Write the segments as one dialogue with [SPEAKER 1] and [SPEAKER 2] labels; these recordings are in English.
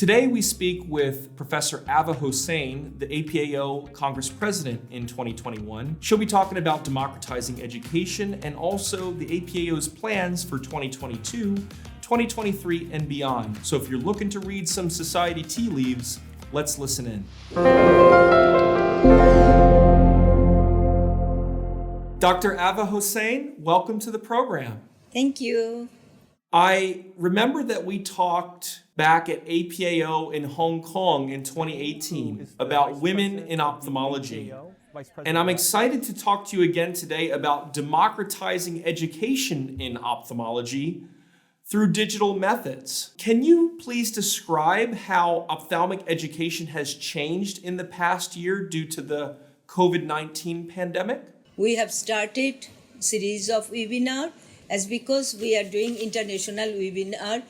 [SPEAKER 1] Today we speak with Professor Ava Hossain, the APAO Congress President in 2021. She'll be talking about democratizing education and also the APAO's plans for 2022, 2023, and beyond. So if you're looking to read some society tea leaves, let's listen in. Dr. Ava Hossain, welcome to the program.
[SPEAKER 2] Thank you.
[SPEAKER 1] I remember that we talked back at APAO in Hong Kong in 2018 about women in ophthalmology. And I'm excited to talk to you again today about democratizing education in ophthalmology through digital methods. Can you please describe how ophthalmic education has changed in the past year due to the COVID-19 pandemic?
[SPEAKER 2] We have started series of webinar as because we are doing international webinar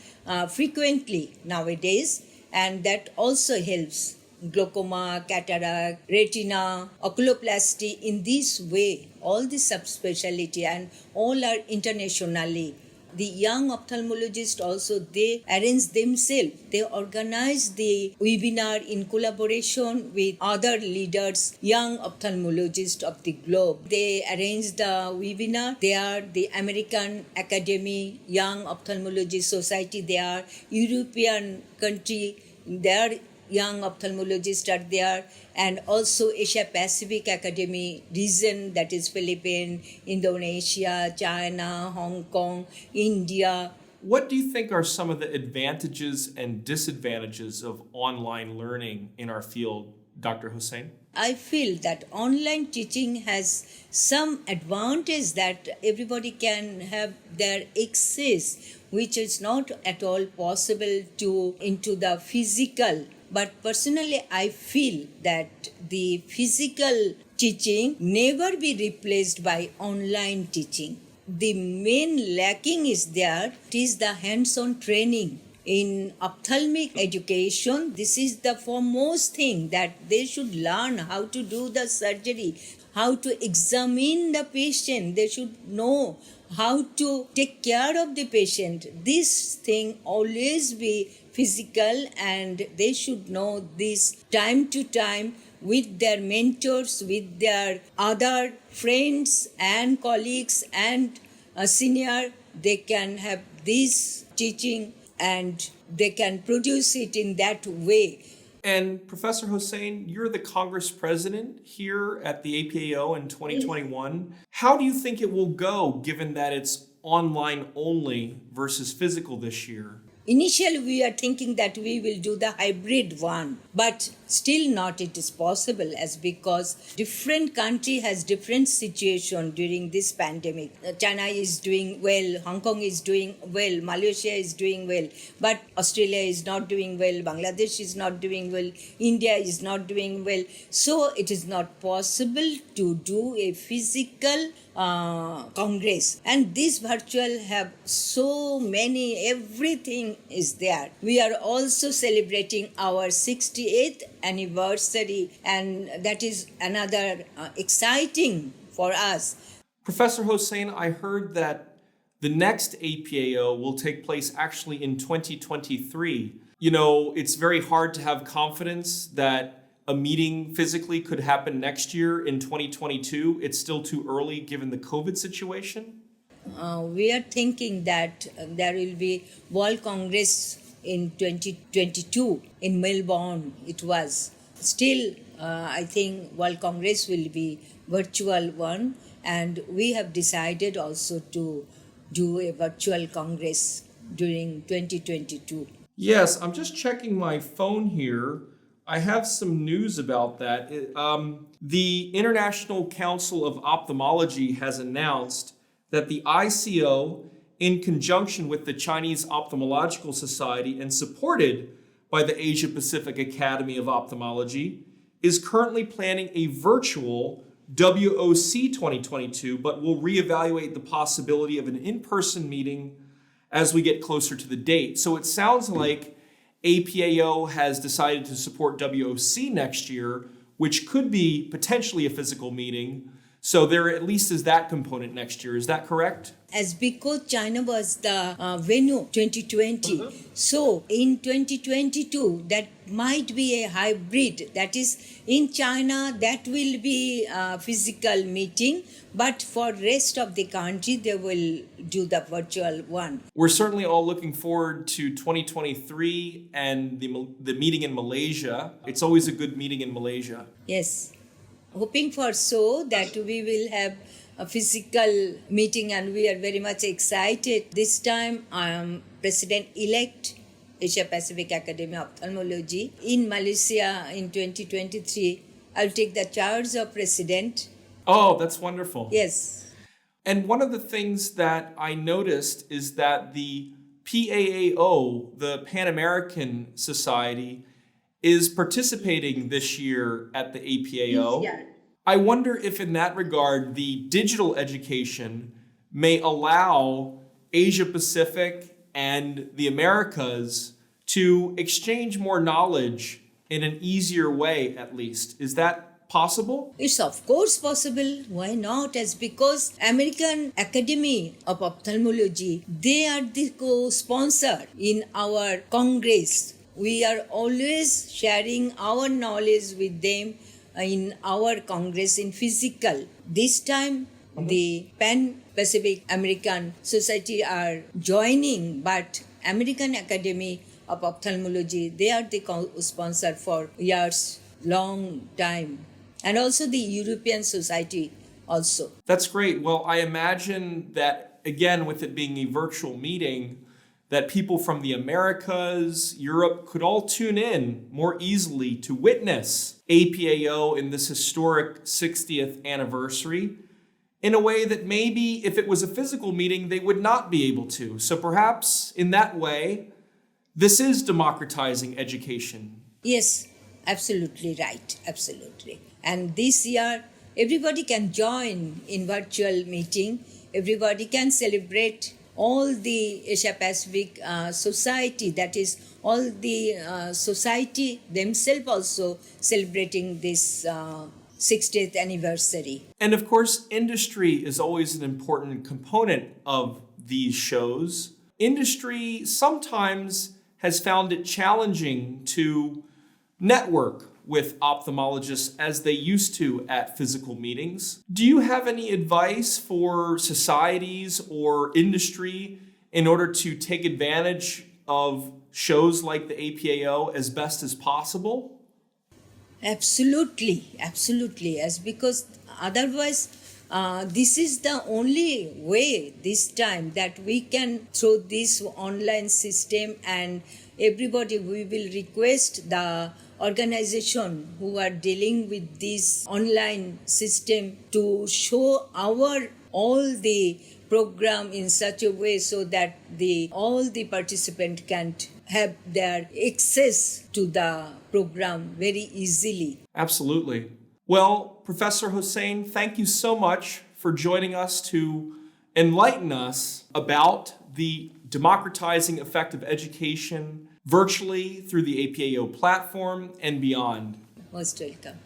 [SPEAKER 2] frequently nowadays, and that also helps glaucoma, cataract, retina, oculoplasty. In this way, all the subspecialty and all are internationally. The young ophthalmologists also, they arrange themselves. They organize the webinar in collaboration with other leaders, young ophthalmologists of the globe. They arrange the webinar. They are the American Academy, Young Ophthalmology Society. They are European country. Their young ophthalmologists are there, and also Asia Pacific Academy region, that is Philippines, Indonesia, China, Hong Kong, India.
[SPEAKER 1] What do you think are some of the advantages and disadvantages of online learning in our field, Dr. Hossain?
[SPEAKER 2] I feel that online teaching has some advantage that everybody can have their access, which is not at all possible to into the physical. But personally, I feel that the physical teaching never be replaced by online teaching. The main lacking is there. It is the hands-on training. In ophthalmic education, this is the foremost thing, that they should learn how to do the surgery, how to examine the patient. They should know how to take care of the patient. This thing always be physical, and they should know this time to time with their mentors, with their other friends and colleagues and senior. They can have this teaching and they can produce it in that way.
[SPEAKER 1] And Professor Hossain, you're the Congress President here at the APAO in 2021. How do you think it will go, given that it's online only versus physical this year?
[SPEAKER 2] Initially, we are thinking that we will do the hybrid one, but still not it is possible, as because different country has different situation during this pandemic. China is doing well, Hong Kong is doing well, Malaysia is doing well, but Australia is not doing well, Bangladesh is not doing well, India is not doing well. So it is not possible to do a physical Congress, and this virtual have so many, everything is there. We are also celebrating our 68th anniversary, and that is another exciting for us.
[SPEAKER 1] Professor Hossain, I heard that the next APAO will take place actually in 2023. You know, it's very hard to have confidence that a meeting physically could happen next year in 2022. It's still too early given the COVID situation.
[SPEAKER 2] We are thinking that there will be World Congress in 2022 in Melbourne. It was still, I think World Congress will be virtual one, and we have decided also to do a virtual Congress during 2022.
[SPEAKER 1] Yes, I'm just checking my phone here. I have some news about that. The International Council of Ophthalmology has announced that the ICO, in conjunction with the Chinese Ophthalmological Society and supported by the Asia Pacific Academy of Ophthalmology, is currently planning a virtual WOC 2022, but will reevaluate the possibility of an in-person meeting as we get closer to the date. So it sounds like APAO has decided to support WOC next year, which could be potentially a physical meeting. So there at least is that component next year. Is that correct?
[SPEAKER 2] As because China was the venue 2020, so in 2022 that might be a hybrid. That is, in China that will be a physical meeting, but for rest of the country they will do the virtual one.
[SPEAKER 1] We're certainly all looking forward to 2023 and the meeting in Malaysia. It's always a good meeting in Malaysia.
[SPEAKER 2] Yes, hoping for so that we will have a physical meeting, and we are very much excited. This time I am President-elect Asia Pacific Academy of Ophthalmology. In Malaysia in 2023, I'll take the charge of President.
[SPEAKER 1] Oh, that's wonderful.
[SPEAKER 2] Yes.
[SPEAKER 1] And one of the things that I noticed is that the PAAO, the Pan American Society, is participating this year at the APAO.
[SPEAKER 2] Yeah.
[SPEAKER 1] I wonder if in that regard, the digital education may allow Asia Pacific and the Americas to exchange more knowledge in an easier way, at least. Is that possible?
[SPEAKER 2] It's of course possible. Why not? As because American Academy of Ophthalmology, they are the co-sponsor in our Congress. We are always sharing our knowledge with them in our Congress in physical. This time the Pan-Pacific American Society are joining, but American Academy of Ophthalmology, they are the sponsor for years, long time. And also the European Society also.
[SPEAKER 1] That's great. Well, I imagine that, again, with it being a virtual meeting, that people from the Americas, Europe could all tune in more easily to witness APAO in this historic 60th anniversary in a way that maybe if it was a physical meeting, they would not be able to. So perhaps in that way, this is democratizing education.
[SPEAKER 2] Yes, absolutely right. Absolutely. And this year, everybody can join in virtual meeting. Everybody can celebrate all the Asia Pacific society, that is all the society themselves also celebrating this 60th anniversary.
[SPEAKER 1] And of course, industry is always an important component of these shows. Industry sometimes has found it challenging to network with ophthalmologists as they used to at physical meetings. Do you have any advice for societies or industry in order to take advantage of shows like the APAO as best as possible?
[SPEAKER 2] Absolutely, absolutely. As because otherwise, this is the only way this time that we can through this online system, and everybody, we will request the organization who are dealing with this online system to show our all the program in such a way so that all the participant can have their access to the program very easily.
[SPEAKER 1] Absolutely. Well, Professor Hossain, thank you so much for joining us to enlighten us about the democratizing effective education virtually through the APAO platform and beyond.
[SPEAKER 2] Most welcome.